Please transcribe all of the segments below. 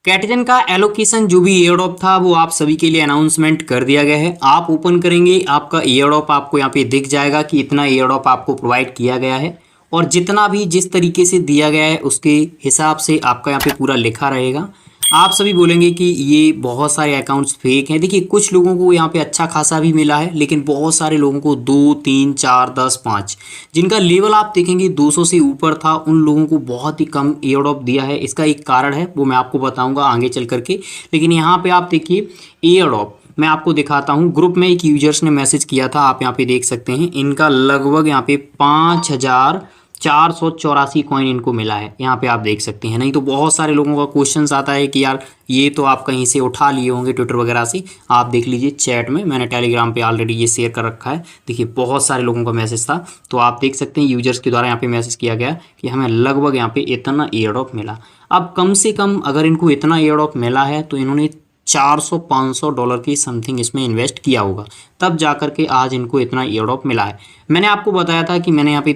कैटजन का एलोकेशन जो भी एयरड्रॉप था वो आप सभी के लिए अनाउंसमेंट कर दिया गया है। आप ओपन करेंगे, आपका एयरड्रॉप आपको यहाँ पे दिख जाएगा कि इतना एयरड्रॉप आपको प्रोवाइड किया गया है और जितना भी जिस तरीके से दिया गया है उसके हिसाब से आपका यहाँ पे पूरा लिखा रहेगा। आप सभी बोलेंगे कि ये बहुत सारे अकाउंट्स फेक हैं। देखिए, कुछ लोगों को यहाँ पे अच्छा खासा भी मिला है, लेकिन बहुत सारे लोगों को 2, 3, 4, 10, 5 जिनका लेवल आप देखेंगे 200 से ऊपर था, उन लोगों को बहुत ही कम एयरड्रॉप दिया है। इसका एक कारण है, वो मैं आपको बताऊंगा आगे चल करके। लेकिन यहाँ पे आप देखिए एयरड्रॉप मैं आपको दिखाता हूँ। ग्रुप में एक यूजर्स ने मैसेज किया था, आप यहाँ पे देख सकते हैं। इनका लगभग यहाँ पे 5484 कॉइन इनको मिला है, यहाँ पे आप देख सकते हैं। नहीं तो बहुत सारे लोगों का क्वेश्चन आता है कि यार ये तो आप कहीं से उठा लिए होंगे ट्विटर वगैरह से। आप देख लीजिए चैट में, मैंने टेलीग्राम पे ऑलरेडी ये शेयर कर रखा है। देखिए बहुत सारे लोगों का मैसेज था, तो आप देख सकते हैं यूजर्स के द्वारा यहाँ पे मैसेज किया गया कि हमें लगभग यहाँ पे इतना एयरड्रॉप मिला। अब कम से कम अगर इनको इतना एयरड्रॉप मिला है तो इन्होंने $400-500 की समथिंग इसमें इन्वेस्ट किया होगा, तब जाकर के आज इनको इतना एयरड्रॉप मिला है। मैंने आपको बताया था कि मैंने यहाँ पे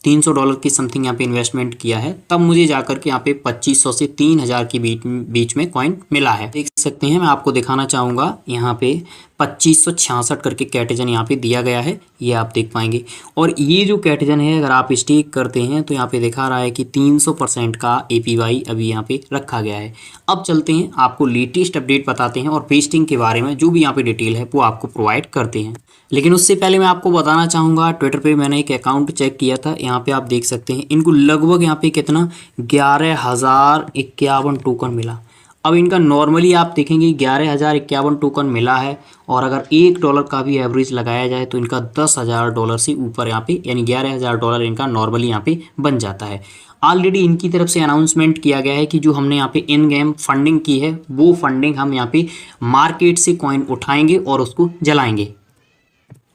$300 की समथिंग यहाँ पे इन्वेस्टमेंट किया है, तब मुझे जाकर के यहाँ पे 2500 से 3000 के बीच में कॉइन मिला है। देख सकते हैं, मैं आपको दिखाना चाहूँगा यहाँ पे 2566 करके कैटेजन यहाँ पे दिया गया है, ये आप देख पाएंगे। और ये जो कैटेजन है अगर आप स्टेक करते हैं तो यहाँ पे दिखा रहा है कि 300% का APY अभी यहाँ पे रखा गया है। अब चलते हैं, आपको लेटेस्ट अपडेट बताते हैं और पेस्टिंग के बारे में जो भी यहाँ पे डिटेल है वो आपको प्रोवाइड करते हैं। लेकिन उससे पहले मैं आपको बताना चाहूँगा, ट्विटर पे मैंने एक अकाउंट चेक किया था। यहाँ पे आप देख सकते हैं इनको लगभग यहाँ पे कितना 11,051 टोकन मिला। अब इनका नॉर्मली आप देखेंगे 11,051 टोकन मिला है, और अगर $1 का भी एवरेज लगाया जाए तो इनका $10,000 से ऊपर यहाँ पे, यानी $11,000 इनका नॉर्मली यहाँ पे बन जाता है। ऑलरेडी इनकी तरफ से अनाउंसमेंट किया गया है कि जो हमने यहाँ पे इन गेम फंडिंग की है वो फंडिंग हम यहाँ पे मार्केट से कॉइन उठाएंगे और उसको जलाएंगे।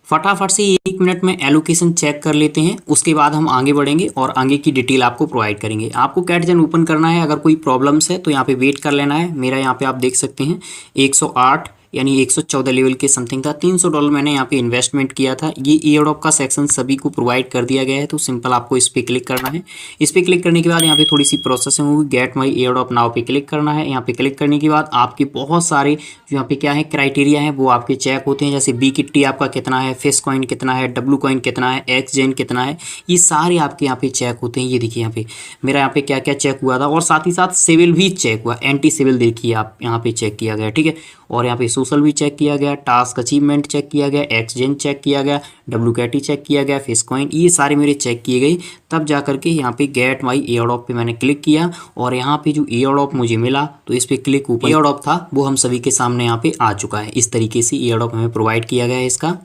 फटाफट से 1 मिनट में एलोकेशन चेक कर लेते हैं, उसके बाद हम आगे बढ़ेंगे और आगे की डिटेल आपको प्रोवाइड करेंगे। आपको कैटजन ओपन करना है, अगर कोई प्रॉब्लम्स है तो यहाँ पे वेट कर लेना है। मेरा यहाँ पे आप देख सकते हैं 108 यानी 114 लेवल के समथिंग था। $300 मैंने यहाँ पे इन्वेस्टमेंट किया था। ये एयरड्रॉप का सेक्शन सभी को प्रोवाइड कर दिया गया है, तो सिंपल आपको इस पर क्लिक करना है। इस पर क्लिक करने के बाद यहाँ पे थोड़ी सी प्रोसेसिंग होगी। गेट माई एयरड्रॉप नाउ पे क्लिक करना है। यहाँ पे क्लिक करने के बाद आपके बहुत सारे जो यहाँ पे क्या है क्राइटेरिया है वो आपके चेक होते हैं, जैसे बी किट्टी आपका कितना है, फिश कॉइन कितना है, डब्लू कॉइन कितना है, एक्सजेन कितना है, ये सारे आपके यहाँ पे चेक होते हैं। ये देखिए यहाँ पे मेरा यहाँ पे क्या क्या चेक हुआ था, और साथ ही साथ सिविल भी चेक हुआ, एंटी सिविल देखिए आप यहाँ पे चेक किया गया, ठीक है। और यहाँ पे सोशल भी चेक किया गया, टास्क अचीवमेंट चेक किया गया, एक्सचेंज चेक किया गया, WKT चेक किया गया, फिश कॉइन, ये सारे मेरे चेक किए गए। तब जा करके यहाँ पे गेट माई एयरड्रॉप पे मैंने क्लिक किया, और यहाँ पे जो एयरड्रॉप मुझे मिला तो इस पर क्लिक, ऊपर एयरड्रॉप था वो हम सभी के सामने यहाँ पे आ चुका है। इस तरीके से एयरड्रॉप हमें प्रोवाइड किया गया है। इसका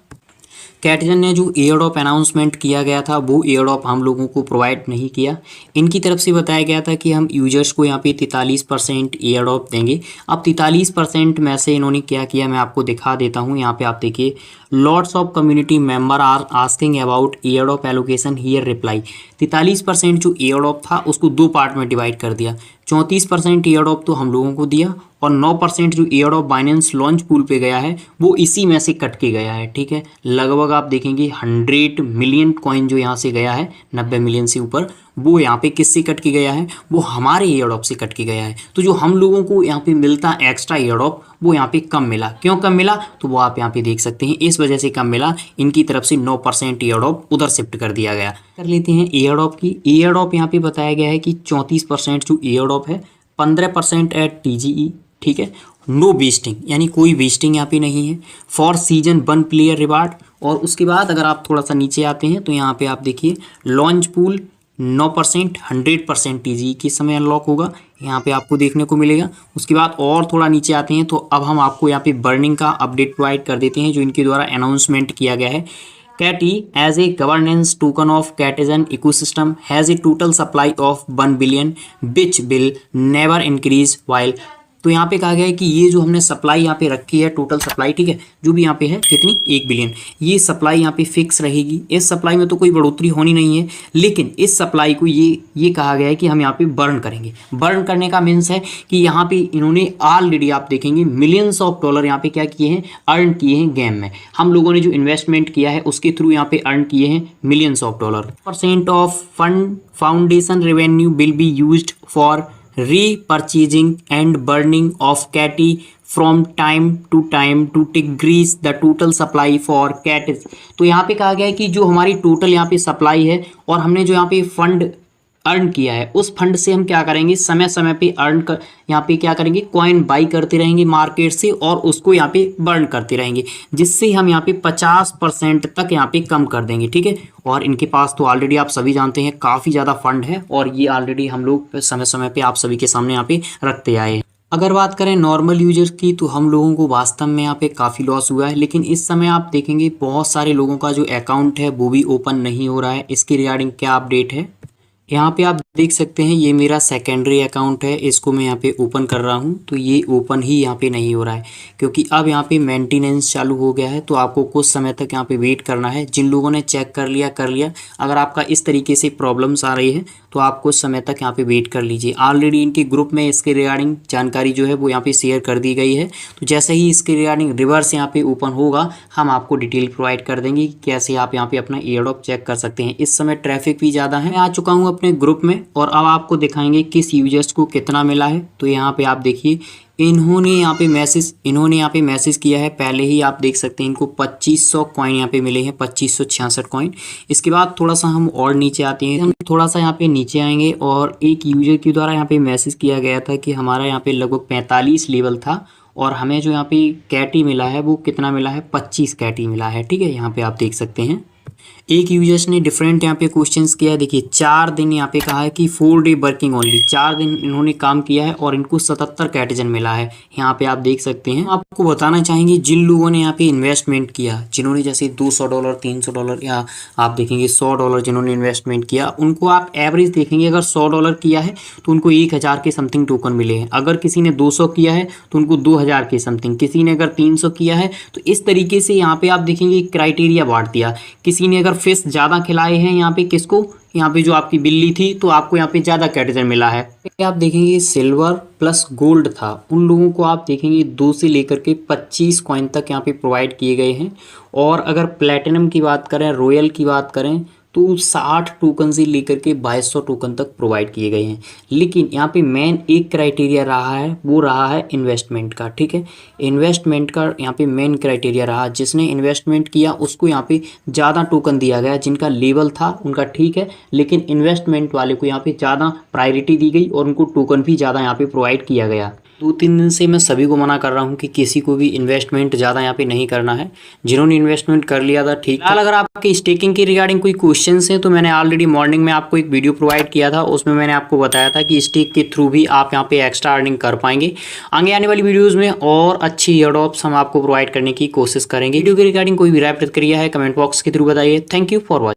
कैटजन ने जो एयरड्रॉप अनाउंसमेंट किया गया था वो एयरड्रॉप हम लोगों को प्रोवाइड नहीं किया। इनकी तरफ से बताया गया था कि हम यूजर्स को यहाँ पे 43% एयरड्रॉप देंगे। अब 43% में से इन्होंने क्या किया मैं आपको दिखा देता हूँ। यहाँ पे आप देखिए, lots of community member are asking about airdrop allocation here reply. 43% जो एयरड्रॉप था उसको 2 पार्ट में डिवाइड कर दिया। 34% एयरड्रॉप तो हम लोगों को दिया, और 9% जो एयरड्रॉप बाइनेंस लॉन्च पूल पे गया है वो इसी में से कट के गया है, ठीक है। लगभग आप देखेंगे 100 मिलियन कॉइन जो यहाँ से गया है, 90 मिलियन से ऊपर, वो यहाँ पे किससे कट के गया है, वो हमारे एयरड्रॉप से कट के गया है। तो जो हम लोगों को यहाँ पे मिलता एक्स्ट्रा एयरड्रॉप वो यहाँ पे कम मिला। क्यों कम मिला, तो वो आप यहाँ पे देख सकते हैं, इस वजह से कम मिला। इनकी तरफ से 9% एयरड्रॉप उधर शिफ्ट कर दिया गया। कर लेते हैं एयरड्रॉप की। एयरड्रॉप यहाँ पे बताया गया है कि 34% जो एयरड्रॉप है, 15% एट TGE, ठीक है। नो वेस्टिंग, यानी कोई वेस्टिंग यहाँ पे नहीं है। For season 1 player reward. और उसके बाद अगर आप थोड़ा सा नीचे आते हैं तो यहाँ पे आप देखिए लॉन्च पूल 9%, 100% TGE के समय अनलॉक होगा, यहाँ पे आपको देखने को मिलेगा। उसके बाद और थोड़ा नीचे आते हैं तो अब हम आपको यहाँ पे बर्निंग का अपडेट प्रोवाइड कर देते हैं जो इनके द्वारा अनाउंसमेंट किया गया है। CAT as a governance token of Catizan ecosystem has a total supply of 1 billion which will never increase while। तो यहाँ पे कहा गया है कि ये जो हमने सप्लाई यहाँ पे रखी है, टोटल सप्लाई, ठीक है, जो भी यहाँ पे है कितनी 1 बिलियन, ये सप्लाई यहाँ पे फिक्स रहेगी। इस सप्लाई में तो कोई बढ़ोतरी होनी नहीं है, लेकिन इस सप्लाई को ये कहा गया है कि हम यहाँ पे बर्न करेंगे। बर्न करने का मीन्स है कि यहाँ पे इन्होंने ऑलरेडी आप देखेंगे मिलियंस ऑफ डॉलर यहाँ पे क्या किए हैं, अर्न किए हैं गेम में। हम लोगों ने जो इन्वेस्टमेंट किया है उसके थ्रू यहाँ पे अर्न किए हैं millions of dollar. % Of fund foundation revenue will be used for repurchasing and burning of catty from time to time to decrease the total supply for cattle। तो यहाँ पे कहा गया है कि जो हमारी टोटल यहाँ पे सप्लाई है और हमने जो यहाँ पे फंड अर्न किया है उस फंड से हम क्या करेंगे, समय समय पे अर्न कर यहाँ पे क्या करेंगे, कॉइन बाई करते रहेंगे मार्केट से और उसको यहाँ पे बर्न करते रहेंगे, जिससे हम यहाँ पे 50% तक यहाँ पे कम कर देंगे। ठीक है, और इनके पास तो ऑलरेडी आप सभी जानते हैं काफ़ी ज़्यादा फंड है और ये ऑलरेडी हम लोग समय समय पे आप सभी के सामने यहाँ पे रखते आए हैं। अगर बात करें नॉर्मल यूजर्स की तो हम लोगों को वास्तव में यहाँ पे काफ़ी लॉस हुआ है, लेकिन इस समय आप देखेंगे बहुत सारे लोगों का जो अकाउंट है वो भी ओपन नहीं हो रहा है। इसके रिगार्डिंग क्या अपडेट है यहाँ पे आप देख सकते हैं, ये मेरा सेकेंडरी अकाउंट है, इसको मैं यहाँ पे ओपन कर रहा हूँ तो ये ओपन ही यहाँ पे नहीं हो रहा है क्योंकि अब यहाँ पे मेंटेनेंस चालू हो गया है। तो आपको कुछ समय तक यहाँ पे वेट करना है। जिन लोगों ने चेक कर लिया, अगर आपका इस तरीके से प्रॉब्लम्स आ रही है तो आप कुछ समय तक यहाँ पे वेट कर लीजिए। ऑलरेडी इनके ग्रुप में इसके रिगार्डिंग जानकारी जो है वो यहाँ पे शेयर कर दी गई है। तो जैसे ही इसके रिगार्डिंग रिवर्स यहाँ पे ओपन होगा हम आपको डिटेल प्रोवाइड कर देंगे कि कैसे आप यहाँ पे अपना एयरड्रॉप चेक कर सकते हैं। इस समय ट्रैफिक भी ज़्यादा है। मैं आ चुका हूँ अपने ग्रुप में और अब आपको दिखाएंगे किस यूजर्स को कितना मिला है। तो यहाँ पे आप देखिए इन्होंने यहाँ पे मैसेज किया है। पहले ही आप देख सकते हैं इनको 2500 कॉइन यहाँ पे मिले हैं, 2566 कॉइन। इसके बाद थोड़ा सा हम और नीचे आते हैं, हम थोड़ा सा यहाँ पे नीचे आएंगे और एक यूजर के द्वारा यहाँ पे मैसेज किया गया था कि हमारा यहाँ पे लगभग 45 लेवल था और हमें जो यहाँ पे कैटी मिला है वो कितना मिला है, 25 कैटी मिला है। ठीक है, यहाँ पे आप देख सकते हैं। एक यूजर्स ने डिफरेंट यहाँ पे क्वेश्चंस किया है। देखिए 4 दिन यहाँ पे कहा है कि 4 डे वर्किंग ओनली, 4 दिन इन्होंने काम किया है और इनको 77 कैटेजन मिला है। यहाँ पे आप देख सकते हैं। आपको बताना चाहेंगे जिन लोगों ने यहाँ पे इन्वेस्टमेंट किया, जिन्होंने जैसे $200 $300 या आप देखेंगे $100 जिन्होंने इन्वेस्टमेंट किया, उनको आप एवरेज देखेंगे। अगर $100 किया है तो उनको 1000 के समथिंग टोकन मिले हैं। अगर किसी ने 200 किया है तो उनको 2000 के समथिंग, किसी ने अगर 300 किया है तो इस तरीके से यहाँ पे आप देखेंगे क्राइटेरिया बांट दिया। किसी ने अगर फिश ज़्यादा खिलाए हैं यहाँ पे किसको, यहाँ पे जो आपकी बिल्ली थी, तो आपको यहाँ पे ज़्यादा कैटेजन मिला है। आप देखेंगे सिल्वर प्लस गोल्ड था, उन लोगों को आप देखेंगे 2 से लेकर के 25 कॉइन तक यहाँ पे प्रोवाइड किए गए हैं। और अगर प्लेटिनम की बात करें, रॉयल की बात करें तो 60 टोकन से लेकर के 2200 टोकन तक प्रोवाइड किए गए हैं। लेकिन यहाँ पे मेन एक क्राइटेरिया रहा है, वो रहा है इन्वेस्टमेंट का। ठीक है, इन्वेस्टमेंट का यहाँ पे मेन क्राइटेरिया रहा, जिसने इन्वेस्टमेंट किया उसको यहाँ पे ज़्यादा टोकन दिया गया। जिनका लेवल था उनका ठीक है, लेकिन इन्वेस्टमेंट वाले को यहाँ पे ज़्यादा प्रायोरिटी दी गई और उनको टोकन भी ज़्यादा यहाँ पे प्रोवाइड किया गया। 2-3 दिन से मैं सभी को मना कर रहा हूँ कि किसी को भी इन्वेस्टमेंट ज़्यादा यहाँ पे नहीं करना है। जिन्होंने इन्वेस्टमेंट कर लिया था ठीक है। अगर आपके स्टेकिंग के रिगार्डिंग कोई क्वेश्चंस हैं तो मैंने ऑलरेडी मॉर्निंग में आपको एक वीडियो प्रोवाइड किया था, उसमें मैंने आपको बताया था कि स्टेक के थ्रू भी आप यहाँ पे एक्स्ट्रा अर्निंग कर पाएंगे। आगे आने वाली वीडियोज़ में और अच्छी एयरड्रॉप्स हम आपको प्रोवाइड करने की कोशिश करेंगे। वीडियो के रिगार्डिंग कोई भी राय प्रतिक्रिया है कमेंट बॉक्स के थ्रू बताइए। Thank you for watching.